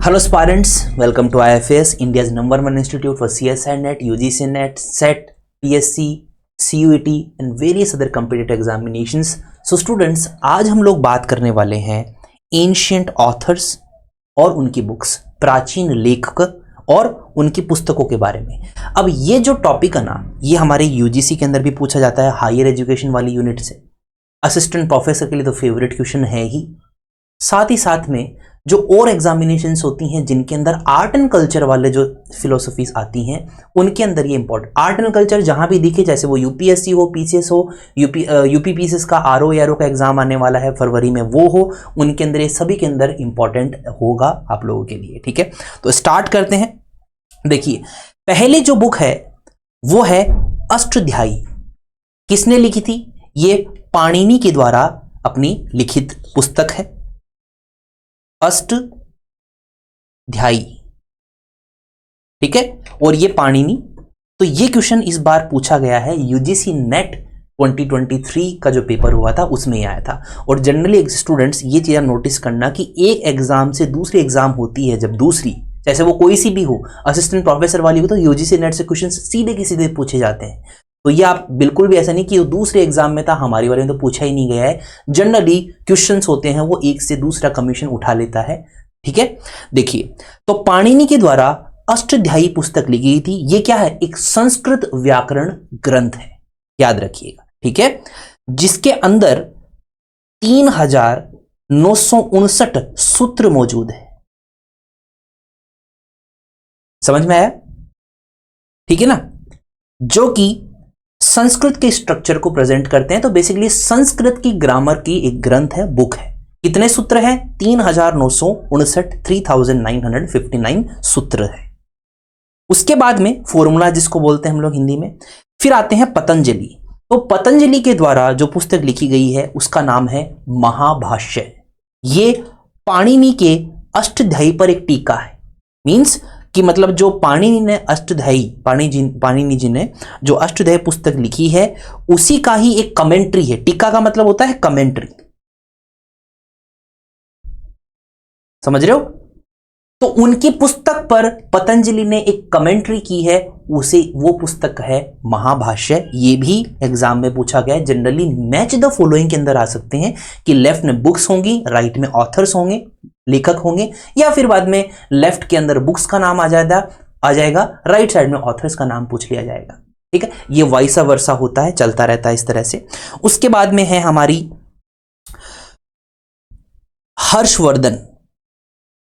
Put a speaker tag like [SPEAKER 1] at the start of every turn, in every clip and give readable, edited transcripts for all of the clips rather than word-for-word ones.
[SPEAKER 1] Hello aspirants, welcome to IFAS, India's #1 institute for CSI NET, UGC NET, SET, PSC, CUET and various other competitive examinations. So students, आज हम लोग बात करने वाले हैं ancient authors और उनकी बुक्स, प्राचीन लेखक और उनकी पुस्तकों के बारे में। अब ये जो टॉपिक है ना, ये हमारे यूजीसी के अंदर भी पूछा जाता है, हायर एजुकेशन वाली यूनिट से। असिस्टेंट प्रोफेसर के लिए तो फेवरेट क्वेश्चन है ही। साथ ही साथ में जो और एग्जामिनेशंस होती हैं जिनके अंदर आर्ट एंड कल्चर वाले जो फिलोसफीज आती हैं, उनके अंदर ये इंपॉर्टेंट आर्ट एंड कल्चर जहां भी दिखे, जैसे वो यूपीएससी हो, पीसीएस हो, यूपीपीसीएस का आरओ एआरओ का एग्जाम आने वाला है फरवरी में, वो हो, उनके अंदर ये सभी के अंदर इंपॉर्टेंट होगा आप लोगों के लिए। ठीक है, तो स्टार्ट करते हैं। देखिए, पहले जो बुक है वो है अष्टाध्यायी। किसने लिखी थी? ये पाणिनि के द्वारा अपनी लिखित पुस्तक है, अष्टाध्यायी। ठीक है, और ये पाणिनि। तो ये क्वेश्चन इस बार पूछा गया है, यूजीसी नेट 2023 का जो पेपर हुआ था उसमें आया था। और जनरली स्टूडेंट्स ये चीज़ नोटिस करना कि एक एग्जाम से दूसरी एग्जाम होती है, जब दूसरी, जैसे वो कोई सी भी हो, असिस्टेंट प्रोफेसर वाली हो, तो यूजीसी नेट से क्वेश्चन सीधे के सीधे पूछे जाते हैं। तो ये आप बिल्कुल भी ऐसा नहीं कि दूसरे एग्जाम में था, हमारी वाले में तो पूछा ही नहीं गया है। जनरली क्वेश्चंस होते हैं वो एक से दूसरा कमीशन उठा लेता है। ठीक है, देखिए, तो पाणिनि के द्वारा अष्टाध्यायी पुस्तक लिखी गई थी। ये क्या है? एक संस्कृत व्याकरण ग्रंथ है, याद रखिएगा। ठीक है, जिसके अंदर 3959 सूत्र मौजूद है। समझ में आया? ठीक है ना, जो कि संस्कृत के स्ट्रक्चर को प्रेजेंट करते हैं। तो बेसिकली संस्कृत की ग्रामर की एक ग्रंथ है, बुक है। कितने सूत्र हैं? 3959 सूत्र है। उसके बाद में फॉर्मूला जिसको बोलते हैं हम लोग हिंदी में। फिर आते हैं पतंजलि। तो पतंजलि के द्वारा जो पुस्तक लिखी गई है उसका नाम है महाभाष्य। ये पाणिनि के अष्टाध्यायी पर एक टीका है। मींस कि मतलब जो पाणिनि ने पाणिनि जी ने जो अष्टाध्यायी पुस्तक लिखी है उसी का ही एक कमेंट्री है। टीका का मतलब होता है कमेंट्री, समझ रहे हो? तो उनकी पुस्तक पर पतंजलि ने एक कमेंट्री की है, उसे वो पुस्तक है महाभाष्य। ये भी एग्जाम में पूछा गया है। जनरली मैच द फॉलोइंग के अंदर आ सकते हैं कि लेफ्ट में बुक्स होंगी, राइट में ऑथर्स होंगे, लेखक होंगे, या फिर बाद में लेफ्ट के अंदर बुक्स का नाम आ जाएगा, राइट साइड में ऑथर्स का नाम पूछ लिया जाएगा। ठीक है, ये वाइसा वर्सा होता है, चलता रहता है इस तरह से। उसके बाद में है हमारी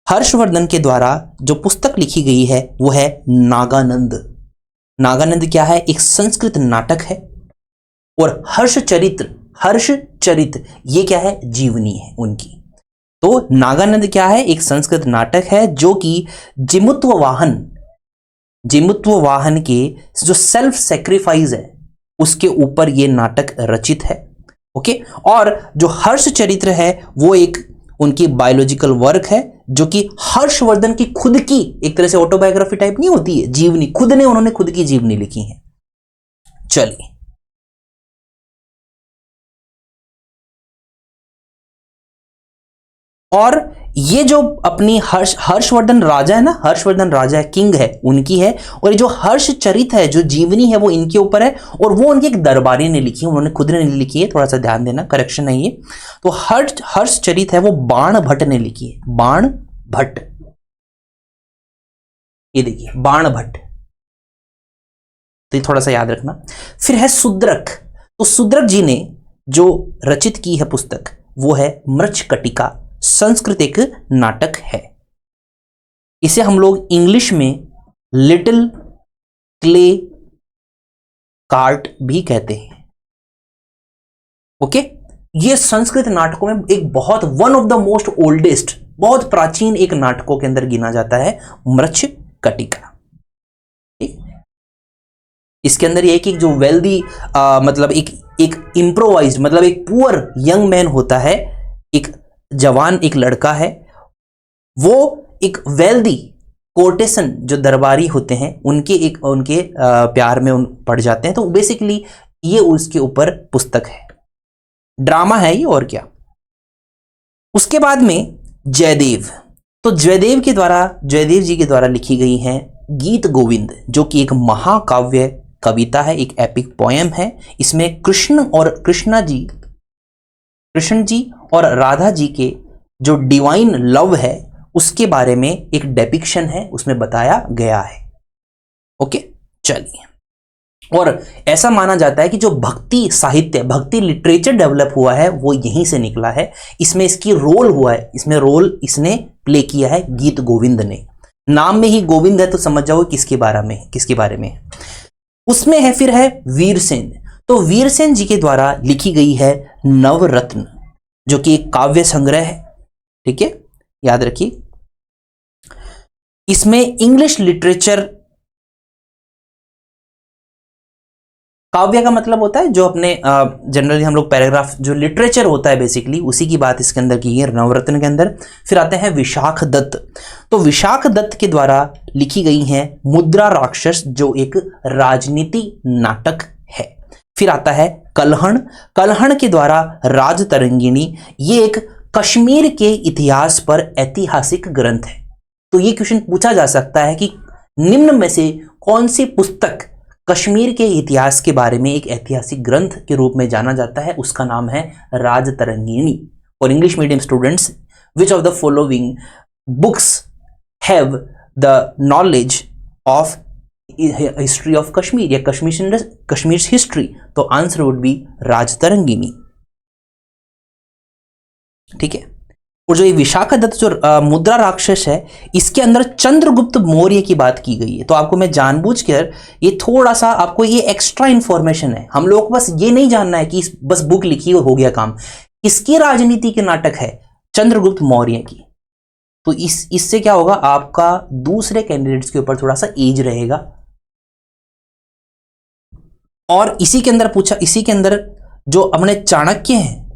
[SPEAKER 1] हर्षवर्धन के द्वारा जो पुस्तक लिखी गई है वो है नागानंद। नागानंद क्या है? एक संस्कृत नाटक है। और हर्षचरित ये क्या है? जीवनी है उनकी। तो नागानंद क्या है? एक संस्कृत नाटक है जो कि जिमुत्व वाहन के जो सेल्फ सेक्रीफाइस है उसके ऊपर ये नाटक रचित है। ओके, और जो हर्षचरित्र है वो एक उनकी बायोलॉजिकल वर्क है जो कि हर्षवर्धन की खुद की एक तरह से ऑटोबायोग्राफी टाइप नहीं होती है, जीवनी, उन्होंने खुद की जीवनी लिखी है। चलिए, और ये जो अपनी हर्षवर्धन राजा है ना, हर्षवर्धन राजा किंग है, उनकी है। और ये जो हर्षचरित है, जो जीवनी है, वो इनके ऊपर है। और वो उनके एक दरबारी ने लिखी है, उन्होंने खुद ने नहीं लिखी है, थोड़ा सा ध्यान देना, करेक्शन है ये। तो हर्षचरित है वो बाण भट्ट ने लिखी है, बाण भट्ट। ये देखिए, बाण भट्ट, तो ये थोड़ा सा याद रखना। फिर है सुद्रक। तो सुद्रक जी ने जो रचित की है पुस्तक वो है मृच्छकटिका, संस्कृत एक नाटक है। इसे हम लोग इंग्लिश में लिटिल क्ले कार्ट भी कहते हैं। ओके, ये संस्कृत नाटकों में एक बहुत one of the most oldest, बहुत प्राचीन एक नाटकों के अंदर गिना जाता है मृच्छकटिका। इसके अंदर ये कि जो वेल्दी मतलब एक इम्प्रोवाइज, मतलब एक पुअर यंग मैन होता है, एक जवान, एक लड़का है, वो एक वेल्दी कोर्टेसन जो दरबारी होते हैं उनके प्यार में पड़ जाते हैं। तो बेसिकली ये उसके ऊपर पुस्तक है, ड्रामा है ये, और क्या। उसके बाद में जयदेव। तो तो जयदेव जी के द्वारा लिखी गई है गीत गोविंद, जो कि एक महाकाव्य कविता है, एक एपिक पोयम है। इसमें कृष्ण जी और राधा जी के जो डिवाइन लव है उसके बारे में एक डेपिक्शन है, उसमें बताया गया है। ओके, चलिए। और ऐसा माना जाता है कि जो भक्ति साहित्य, भक्ति लिटरेचर डेवलप हुआ है वो यहीं से निकला है। इसमें इसकी रोल हुआ है, इसमें रोल इसने प्ले किया है गीत गोविंद ने। नाम में ही गोविंद है तो समझ जाओ किसके बारे में। उसमें है फिर है वीरसेन। तो वीरसेन जी के द्वारा लिखी गई है नवरत्न, जो कि एक काव्य संग्रह है। ठीक है, याद रखिए। इसमें इंग्लिश लिटरेचर, काव्य का मतलब होता है जो अपने जनरली हम लोग पैराग्राफ, जो लिटरेचर होता है बेसिकली, उसी की बात इसके अंदर की है नवरत्न के अंदर। फिर आते हैं विशाख दत्त। तो विशाख दत्त के द्वारा लिखी गई है मुद्रा राक्षस, जो एक राजनीति नाटक है। फिर आता है कल्हण के द्वारा राजतरंगिणी, ये एक कश्मीर के इतिहास पर ऐतिहासिक ग्रंथ है। तो ये क्वेश्चन पूछा जा सकता है कि निम्न में से कौन सी पुस्तक कश्मीर के इतिहास के बारे में एक ऐतिहासिक ग्रंथ के रूप में जाना जाता है? उसका नाम है राजतरंगिणी। और English medium students, which of the following books have the knowledge of history of Kashmir या कश्मीर हिस्ट्री? तो आंसर वुड बी राजतरंगिणी। ठीक है। और जो ये विशाखा दत्त जो मुद्रा राक्षस है, इसके अंदर चंद्रगुप्त मौर्य की बात की गई है। तो आपको मैं जानबूझकर ये थोड़ा सा, आपको ये एक्स्ट्रा इंफॉर्मेशन है, हम लोग को बस ये नहीं जानना है कि बस बुक लिखी हो गया काम। इसकी राजनीति के नाटक है चंद्रगुप्त मौर्य की। तो इससे क्या होगा, आपका दूसरे कैंडिडेट्स के ऊपर थोड़ा सा एज रहेगा। और इसी के अंदर जो अपने चाणक्य हैं,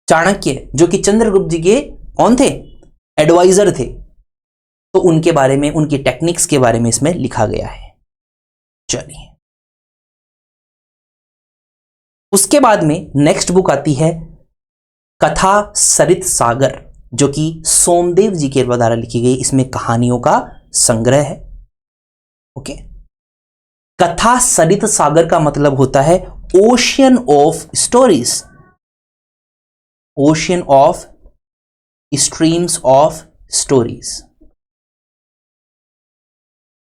[SPEAKER 1] चाणक्य जो कि चंद्रगुप्त जी के कौन थे, एडवाइजर थे, तो उनके बारे में, उनकी टेक्निक्स के बारे में इसमें लिखा गया है। चलिए, उसके बाद में नेक्स्ट बुक आती है कथा सरित सागर, जो कि सोमदेव जी के द्वारा लिखी गई, इसमें कहानियों का संग्रह है। ओके, कथा सरित सागर का मतलब होता है ocean of stories, ocean of streams of stories.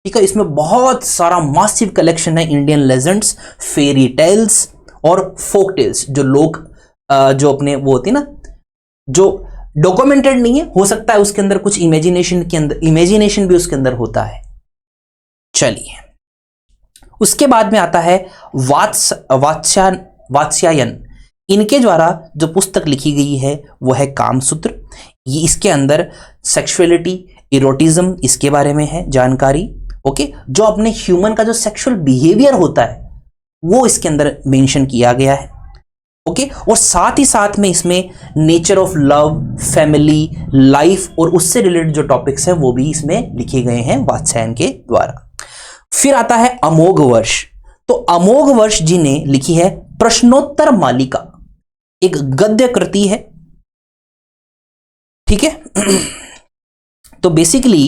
[SPEAKER 1] ठीक है, इसमें बहुत सारा मासिव कलेक्शन है इंडियन लेजेंड्स, फेरी टेल्स और फोक टेल्स, जो लोग जो अपने वो होती है ना, जो डॉक्यूमेंटेड नहीं है, हो सकता है उसके अंदर कुछ इमेजिनेशन भी उसके अंदर होता है। चलिए, उसके बाद में आता है वात्स्यायन। इनके द्वारा जो पुस्तक लिखी गई है वो है कामसूत्र। ये इसके अंदर सेक्सुअलिटी, इरोटिज्म, इसके बारे में है जानकारी। ओके, जो अपने ह्यूमन का जो सेक्सुअल बिहेवियर होता है वो इसके अंदर मेंशन किया गया है। ओके, और साथ ही साथ में इसमें nature of love, family, life और उससे रिलेटेड जो टॉपिक्स हैं वो भी इसमें लिखे गए हैं वात्स्यायन के द्वारा। फिर आता है अमोघ वर्ष। तो अमोघ वर्ष जी ने लिखी है प्रश्नोत्तर मालिका, एक गद्य कृति है। ठीक है। तो बेसिकली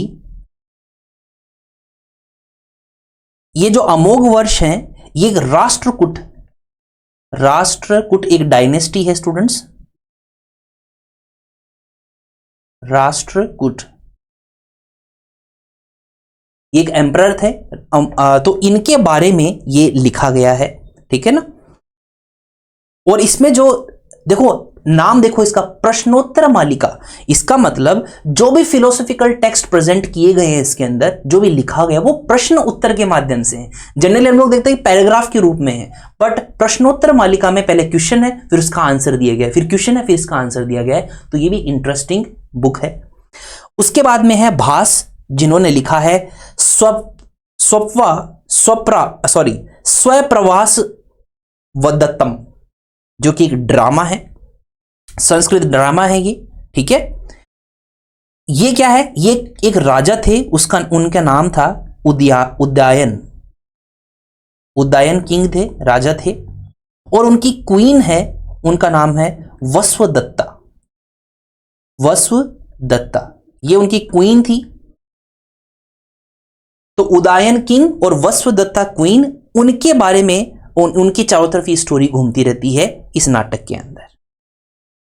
[SPEAKER 1] ये जो अमोघ वर्ष है, ये एक राष्ट्रकूट एक डायनेस्टी है स्टूडेंट्स, राष्ट्रकूट एक एम्परर थे। तो इनके बारे में ये लिखा गया है। ठीक है ना। और इसमें जो देखो नाम देखो इसका, प्रश्नोत्तर मालिका, इसका मतलब जो भी फिलोसॉफिकल टेक्स्ट प्रेजेंट किए गए हैं इसके अंदर, जो भी लिखा गया वो प्रश्न उत्तर के माध्यम से है। जनरली हम लोग देखते हैं पैराग्राफ के रूप में है, बट प्रश्नोत्तर मालिका में पहले क्वेश्चन है, फिर उसका आंसर दिया गया है, फिर क्वेश्चन है, फिर इसका आंसर दिया गया है। तो ये भी इंटरेस्टिंग बुक है। उसके बाद में है भास, जिन्होंने लिखा है स्वप्रवास वदत्तम, जो कि एक ड्रामा है, संस्कृत ड्रामा है ये। ठीक है, ये क्या है, ये एक राजा थे, उनका नाम था उदयन किंग थे, राजा थे। और उनकी क्वीन है, उनका नाम है वस्वदत्ता। ये उनकी क्वीन थी। तो उदयन किंग और वसुदत्ता क्वीन, उनके बारे में उनके चारों तरफ ये स्टोरी घूमती रहती है इस नाटक के अंदर।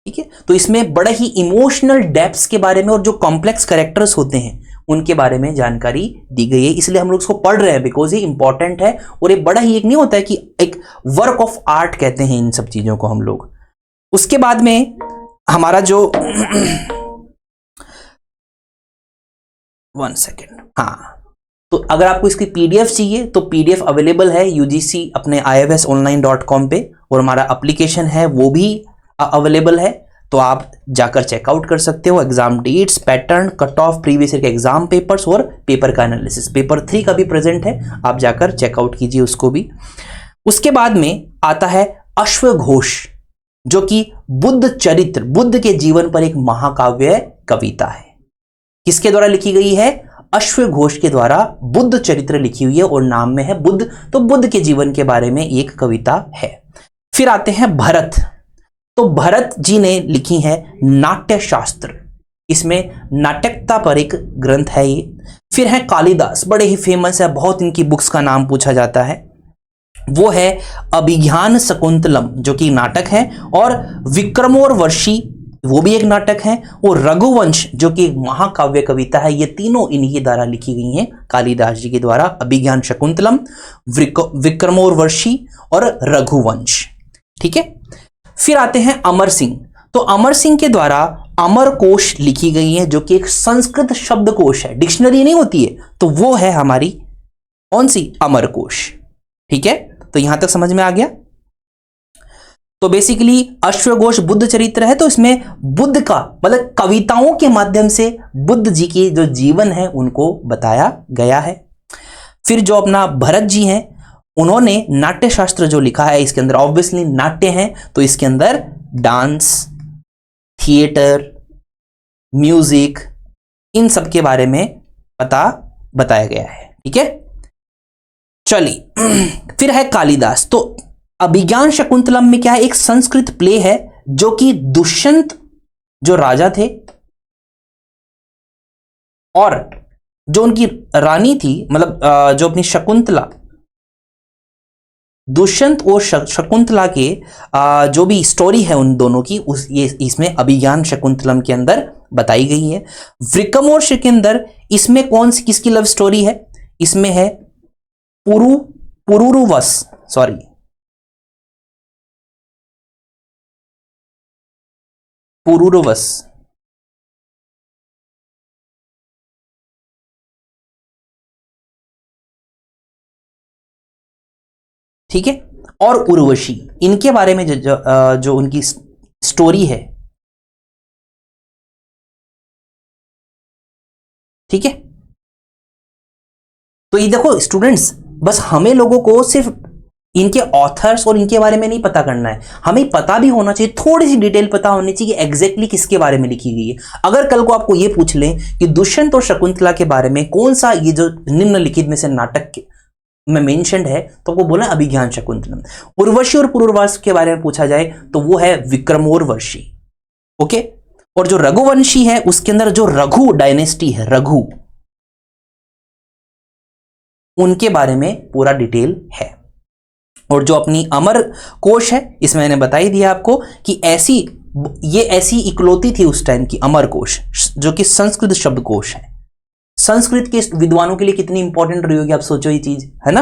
[SPEAKER 1] ठीक है, तो इसमें बड़े ही इमोशनल डेप्थ्स के बारे में और जो कॉम्प्लेक्स कैरेक्टर्स होते हैं उनके बारे में जानकारी दी गई है, इसलिए हम लोग इसको पढ़ रहे हैं बिकॉज ये इंपॉर्टेंट है। और ये बड़ा ही एक नहीं होता है कि एक वर्क ऑफ आर्ट कहते हैं इन सब चीजों को हम लोग। उसके बाद में हमारा जो 1 सेकेंड, हाँ, तो अगर आपको इसकी पीडीएफ चाहिए तो पीडीएफ अवेलेबल है यूजीसी अपने ifsonline.com पे, और हमारा एप्लीकेशन है वो भी अवेलेबल है, तो आप जाकर चेकआउट कर सकते हो। Exam dates, pattern, cut off, previous year के एग्जाम पेपर्स और पेपर का एनालिसिस, पेपर 3 का भी प्रेजेंट है, आप जाकर चेकआउट कीजिए उसको भी। उसके बाद में आता है अश्वघोष, जो कि बुद्ध चरित्र, बुद्ध के जीवन पर एक महाकाव्य कविता है। किसके द्वारा लिखी गई है? अश्वघोष के द्वारा बुद्ध चरित्र लिखी हुई है और नाम में है बुद्ध, तो बुद्ध के जीवन के बारे में एक कविता है। फिर आते हैं भरत, तो भरत जी ने लिखी है नाट्य शास्त्र, इसमें नाटकता पर एक ग्रंथ है ये। फिर है कालिदास, बड़े ही फेमस है, बहुत इनकी बुक्स का नाम पूछा जाता है, वो है अभिज्ञान शकुंतलम जो कि नाटक है, और विक्रमोर्वशी वो भी एक नाटक है, और रघुवंश जो कि एक महाकाव्य कविता है। ये तीनों इन्हीं द्वारा लिखी गई हैं, कालिदास जी के द्वारा, अभिज्ञान शकुंतलम, विक्रमोर्वशी और रघुवंश। ठीक है, फिर आते हैं अमर सिंह, तो अमर सिंह के द्वारा अमरकोश लिखी गई है, जो कि एक संस्कृत शब्दकोश है, डिक्शनरी नहीं होती है, तो वो है हमारी कौन सी? अमरकोश। ठीक है, तो यहां तक समझ में आ गया। तो बेसिकली अश्वघोष बुद्ध चरित्र है, तो इसमें बुद्ध का मतलब कविताओं के माध्यम से बुद्ध जी के जो जीवन है उनको बताया गया है। फिर जो अपना भरत जी हैं, उन्होंने नाट्य शास्त्र जो लिखा है, इसके अंदर ऑब्वियसली नाट्य है, तो इसके अंदर डांस, थिएटर, म्यूजिक, इन सब के बारे में बताया गया है। ठीक है, चलिए फिर है कालिदास, तो अभिज्ञान शकुंतलम में क्या है? एक संस्कृत प्ले है, जो कि दुष्यंत जो राजा थे और जो उनकी रानी थी, मतलब जो अपनी शकुंतला, दुष्यंत और शकुंतला के जो भी स्टोरी है उन दोनों की, ये इसमें अभिज्ञान शकुंतलम के अंदर बताई गई है। विक्रमोर्वश के अंदर इसमें कौन सी किसकी लव स्टोरी है? इसमें है पुरुरवस, सॉरी, पुरुरवस, ठीक है, और उर्वशी, इनके बारे में जो उनकी स्टोरी है। ठीक है, तो ये देखो स्टूडेंट्स, बस हमें लोगों को सिर्फ इनके ऑथर्स और इनके बारे में नहीं पता करना है, हमें पता भी होना चाहिए, थोड़ी सी डिटेल पता होनी चाहिए कि एग्जैक्टली किसके बारे में लिखी गई है। अगर कल को आपको ये पूछ लें कि दुष्यंत और शकुंतला के बारे में कौन सा ये जो निम्नलिखित में से नाटक में मेंशन्ड है, तो आपको बोला अभिज्ञान शकुंतलम। उर्वशी और पुरुरवस के बारे में पूछा जाए तो वो है विक्रमोर्वशी। ओके, और जो रघुवंशी है उसके अंदर जो रघु डायनेस्टी है, रघु, उनके बारे में पूरा डिटेल है। और जो अपनी अमर कोश है, इसमें मैंने बता ही दिया आपको कि ये ऐसी इकलौती थी उस टाइम की अमर कोश, जो कि संस्कृत शब्दकोश है। संस्कृत के विद्वानों के लिए कितनी इंपॉर्टेंट रही होगी, आप सोचो ये चीज, है ना।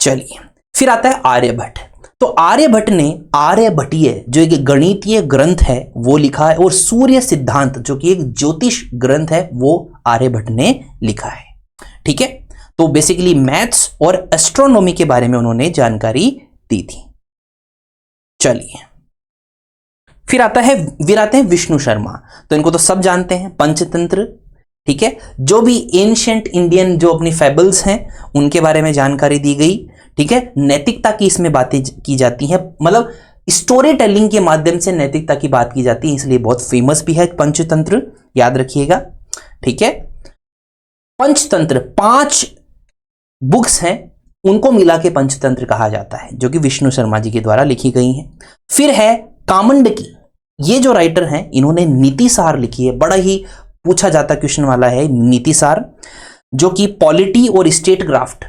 [SPEAKER 1] चलिए, फिर आता है आर्यभट्ट, तो आर्यभट्ट ने आर्यभट्टीय जो एक गणितीय ग्रंथ है वो लिखा है, और सूर्य सिद्धांत जो कि एक ज्योतिष ग्रंथ है वो आर्यभट्ट ने लिखा है। ठीक है, तो बेसिकली मैथ्स और एस्ट्रोनॉमी के बारे में उन्होंने जानकारी दी थी। चलिए, फिर आते हैं विष्णु शर्मा, तो इनको तो सब जानते हैं, पंचतंत्र। ठीक है, जो भी एंशिएंट इंडियन जो अपनी फेबल्स हैं उनके बारे में जानकारी दी गई। ठीक है, नैतिकता की इसमें बातें की जाती हैं, मतलब स्टोरी टेलिंग के माध्यम से नैतिकता की बात की जाती है, इसलिए बहुत फेमस भी है पंचतंत्र, याद रखिएगा। ठीक है, पंचतंत्र 5 बुक्स हैं, उनको मिला के पंचतंत्र कहा जाता है, जो कि विष्णु शर्मा जी के द्वारा लिखी गई हैं। फिर है कामंडकी, ये जो राइटर हैं इन्होंने नीतिसार लिखी है, बड़ा ही पूछा जाता क्वेश्चन वाला है नीति सार, जो कि पॉलिटी और स्टेट क्राफ्ट,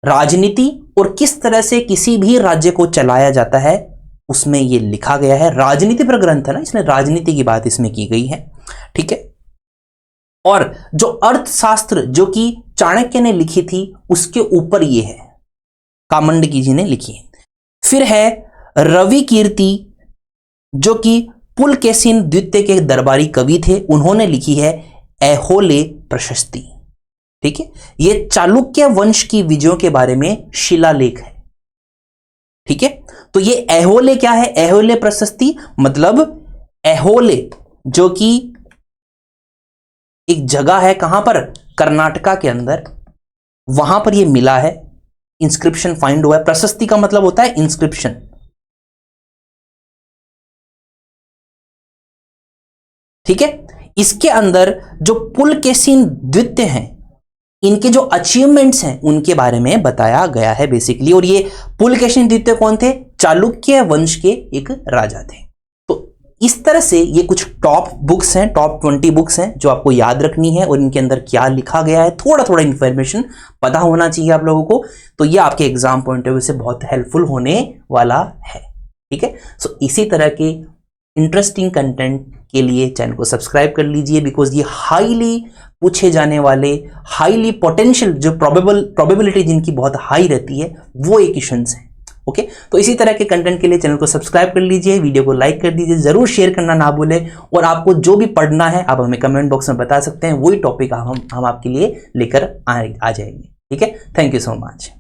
[SPEAKER 1] राजनीति और किस तरह से किसी भी राज्य को चलाया जाता है, उसमें ये लिखा गया है। राजनीति पर ग्रंथ है ना, इसमें राजनीति की बात इसमें की गई है, ठीक है। और जो अर्थशास्त्र जो कि चाणक्य ने लिखी थी उसके ऊपर ये है, कामंडकी जी ने लिखी है। फिर है रवि कीर्ति, जो कि पुलकेशिन द्वितीय के दरबारी कवि थे, उन्होंने लिखी है ऐहोले प्रशस्ति, ठीक है। ये चालुक्य वंश की विजयों के बारे में शिलालेख है, ठीक है। तो ये ऐहोले क्या है? ऐहोले प्रशस्ति मतलब ऐहोले जो कि एक जगह है, कहां पर? कर्नाटका के अंदर, वहां पर ये मिला है, इंस्क्रिप्शन फाइंड हुआ है। प्रशस्ति का मतलब होता है इंस्क्रिप्शन, ठीक है। इसके अंदर जो पुलकेशिन द्वितीय हैं, इनके जो अचीवमेंट्स हैं उनके बारे में बताया गया है बेसिकली। और ये पुलकेशिन द्वितीय कौन थे? चालुक्य वंश के एक राजा थे। तो इस तरह से ये कुछ टॉप बुक्स हैं, टॉप 20 बुक्स हैं जो आपको याद रखनी है और इनके अंदर क्या लिखा गया है, थोड़ा थोड़ा इंफॉर्मेशन पता होना चाहिए आप लोगों को। तो ये आपके एग्जाम पॉइंट ऑफ व्यू से बहुत हेल्पफुल होने वाला है, ठीक है। सो इसी तरह के इंटरेस्टिंग कंटेंट के लिए चैनल को सब्सक्राइब कर लीजिए, बिकॉज ये हाईली पूछे जाने वाले, हाईली पोटेंशियल, जो प्रोबेबिलिटी जिनकी बहुत हाई रहती है, वो एक क्वेश्चंस हैं, ओके। तो इसी तरह के कंटेंट के लिए चैनल को सब्सक्राइब कर लीजिए, वीडियो को लाइक कर दीजिए, जरूर शेयर करना ना भूलें। और आपको जो भी पढ़ना है आप हमें कमेंट बॉक्स में बता सकते हैं, वही टॉपिक हम आपके लिए लेकर आ जाएंगे, ठीक है। Thank you so much.